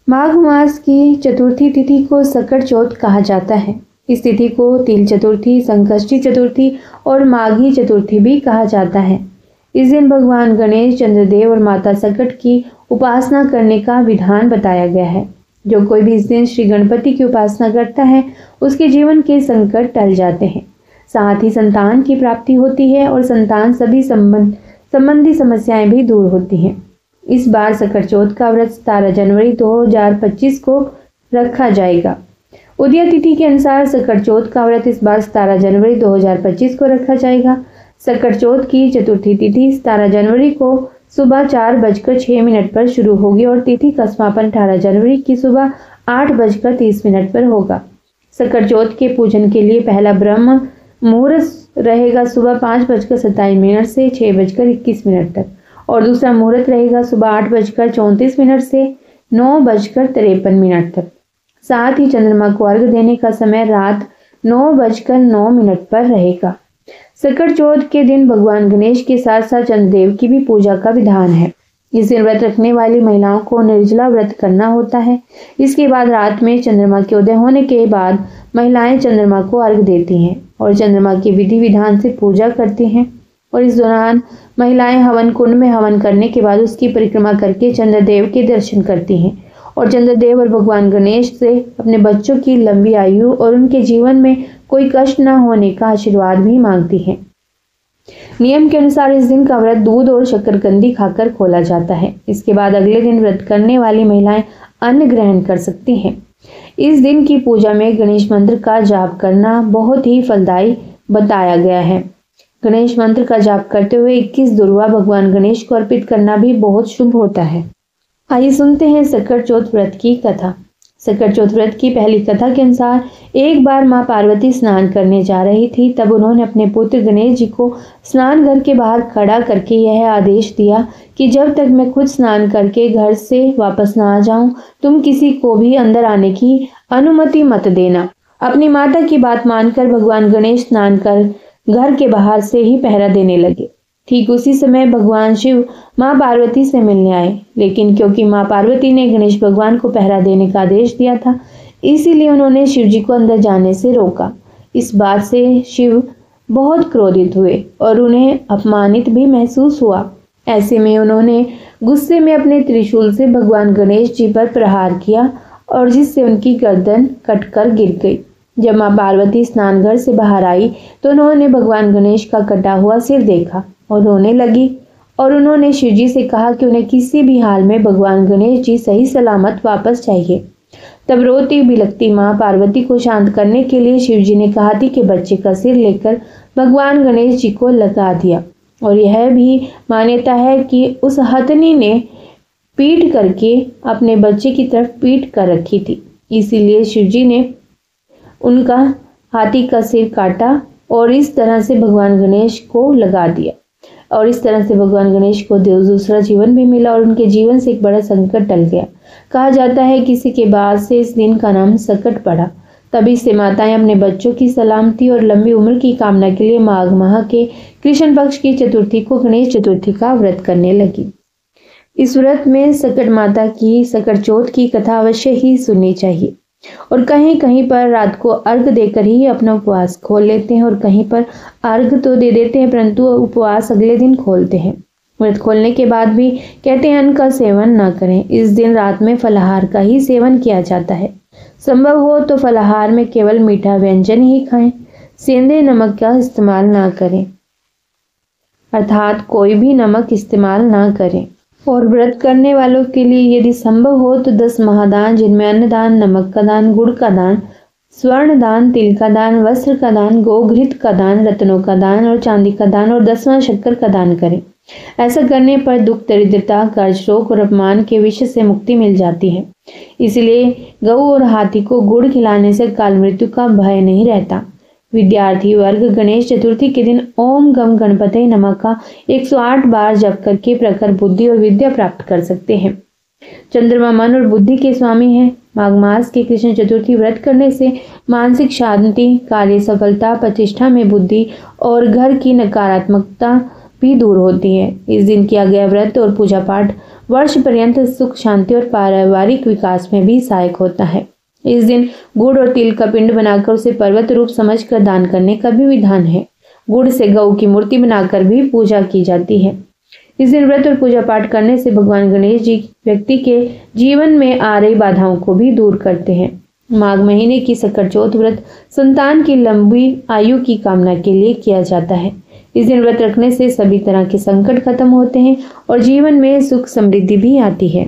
माघ मास की चतुर्थी तिथि को सकट चौथ कहा जाता है। इस तिथि को तिल चतुर्थी, संकष्टी चतुर्थी और माघी चतुर्थी भी कहा जाता है। इस दिन भगवान गणेश, चंद्रदेव और माता सकट की उपासना करने का विधान बताया गया है। जो कोई भी इस दिन श्री गणपति की उपासना करता है उसके जीवन के संकट टल जाते हैं, साथ ही संतान की प्राप्ति होती है और संतान सभी संबंधी समस्याएं भी दूर होती हैं। इस बार सकट चौथ का व्रत 17 जनवरी 2025 को रखा जाएगा। उदय तिथि के अनुसार सकट चौथ का व्रत इस बार 17 जनवरी 2025 को रखा जाएगा। सकट चौथ की चतुर्थी तिथि 17 जनवरी को सुबह 4:06 पर शुरू होगी और तिथि का समापन 18 जनवरी की सुबह 8:30 पर होगा। सकट चौथ के पूजन के लिए पहला ब्रह्म मुहूर्त रहेगा सुबह 5:27 से 6:21 तक और दूसरा मुहूर्त रहेगा सुबह 8:34 से 9:53 तक। साथ ही चंद्रमा को अर्घ्य देने का समय रात 9:09 पर रहेगा। सकट चौथ के दिन भगवान गणेश के साथ साथ चंद्रदेव की भी पूजा का विधान है। इस दिन व्रत रखने वाली महिलाओं को निर्जला व्रत करना होता है। इसके बाद रात में चंद्रमा के उदय होने के बाद महिलाएं चंद्रमा को अर्घ्य देती हैं और चंद्रमा की विधि विधान से पूजा करती हैं और इस दौरान महिलाएं हवन कुंड में हवन करने के बाद उसकी परिक्रमा करके चंद्रदेव के दर्शन करती हैं और चंद्रदेव और भगवान गणेश से अपने बच्चों की लंबी आयु और उनके जीवन में कोई कष्ट न होने का आशीर्वाद भी मांगती हैं। नियम के अनुसार इस दिन का व्रत दूध और शक्करकंदी खाकर खोला जाता है। इसके बाद अगले दिन व्रत करने वाली महिलाएं अन्न ग्रहण कर सकती हैं। इस दिन की पूजा में गणेश मंत्र का जाप करना बहुत ही फलदायी बताया गया है। गणेश मंत्र का जाप करते हुए 21 दुर्वा भगवान गणेश को अर्पित करना भी बहुत शुभ होता है। आइए सुनते हैं सकट चौथ व्रत की कथा। सकट चौथ व्रत की पहली कथा के अनुसार एक बार मां पार्वती स्नान करने जा रही थी। तब उन्होंने अपने पुत्र गणेश जी को स्नान घर के बाहर खड़ा करके यह आदेश दिया कि जब तक मैं खुद स्नान करके घर से वापस ना आ जाऊं, तुम किसी को भी अंदर आने की अनुमति मत देना। अपनी माता की बात मानकर भगवान गणेश स्नान कर घर के बाहर से ही पहरा देने लगे। ठीक उसी समय भगवान शिव मां पार्वती से मिलने आए, लेकिन क्योंकि मां पार्वती ने गणेश भगवान को पहरा देने का आदेश दिया था, इसीलिए उन्होंने शिव जी को अंदर जाने से रोका। इस बात से शिव बहुत क्रोधित हुए और उन्हें अपमानित भी महसूस हुआ। ऐसे में उन्होंने गुस्से में अपने त्रिशूल से भगवान गणेश जी पर प्रहार किया और जिससे उनकी गर्दन कटकर गिर गई। जब मां पार्वती स्नान घर से बाहर आई तो उन्होंने भगवान गणेश का कटा हुआ सिर देखा और रोने लगी और उन्होंने शिव जी से कहा कि उन्हें किसी भी हाल में भगवान गणेश जी सही सलामत वापस चाहिए। तब रोती बिलखती मां पार्वती को शांत करने के लिए शिव जी ने कहा थी कि बच्चे का सिर लेकर भगवान गणेश जी को लगा दिया। और यह भी मान्यता है कि उस हथनी ने पीट करके अपने बच्चे की तरफ पीट कर रखी थी, इसीलिए शिव जी ने उनका हाथी का सिर काटा और इस तरह से भगवान गणेश को लगा दिया और इस तरह से भगवान गणेश को दूसरा जीवन भी मिला और उनके जीवन से एक बड़ा संकट टल गया। कहा जाता है किसी के बाद से इस दिन का नाम सकट पड़ा। तभी से माताएं अपने बच्चों की सलामती और लंबी उम्र की कामना के लिए माघ माह के कृष्ण पक्ष की चतुर्थी को गणेश चतुर्थी का व्रत करने लगी। इस व्रत में सकट माता की सकट चौथ की कथा अवश्य ही सुननी चाहिए और कहीं कहीं पर रात को अर्घ देकर ही अपना उपवास खोल लेते हैं और कहीं पर अर्घ तो दे देते हैं परंतु उपवास अगले दिन खोलते हैं। व्रत खोलने के बाद भी कहते हैं अन्न का सेवन ना करें। इस दिन रात में फलाहार का ही सेवन किया जाता है। संभव हो तो फलाहार में केवल मीठा व्यंजन ही खाएं। सेंधे नमक का इस्तेमाल ना करें, अर्थात कोई भी नमक इस्तेमाल ना करें। और व्रत करने वालों के लिए यदि संभव हो तो 10 महादान, जिनमें अन्नदान, नमक का दान, गुड़ का दान, स्वर्ण दान, तिल का दान, वस्त्र का दान, गोघृत का दान, रत्नों का दान और चांदी का दान और 10वां शक्कर का दान करें। ऐसा करने पर दुख, दरिद्रता, कर्ज, रोग और अपमान के विषय से मुक्ति मिल जाती है। इसलिए गऊ और हाथी को गुड़ खिलाने से काल मृत्यु का भय नहीं रहता। विद्यार्थी वर्ग गणेश चतुर्थी के दिन ओम गम गणपते नमः का 108 बार जप करके प्रखर बुद्धि और विद्या प्राप्त कर सकते हैं। चंद्रमा मन और बुद्धि के स्वामी हैं। माघ मास के कृष्ण चतुर्थी व्रत करने से मानसिक शांति, कार्य सफलता, प्रतिष्ठा में बुद्धि और घर की नकारात्मकता भी दूर होती है। इस दिन किया गया व्रत और पूजा पाठ वर्ष पर्यंत सुख शांति और पारिवारिक विकास में भी सहायक होता है। इस दिन गुड़ और तिल का पिंड बनाकर उसे पर्वत रूप समझकर दान करने का भी विधान है। गुड़ से गऊ की मूर्ति बनाकर भी पूजा की जाती है। इस दिन व्रत और पूजा पाठ करने से भगवान गणेश जी व्यक्ति के जीवन में आ रही बाधाओं को भी दूर करते हैं। माघ महीने की सकट चौथ व्रत संतान की लंबी आयु की कामना के लिए किया जाता है। इस दिन व्रत रखने से सभी तरह के संकट खत्म होते हैं और जीवन में सुख समृद्धि भी आती है।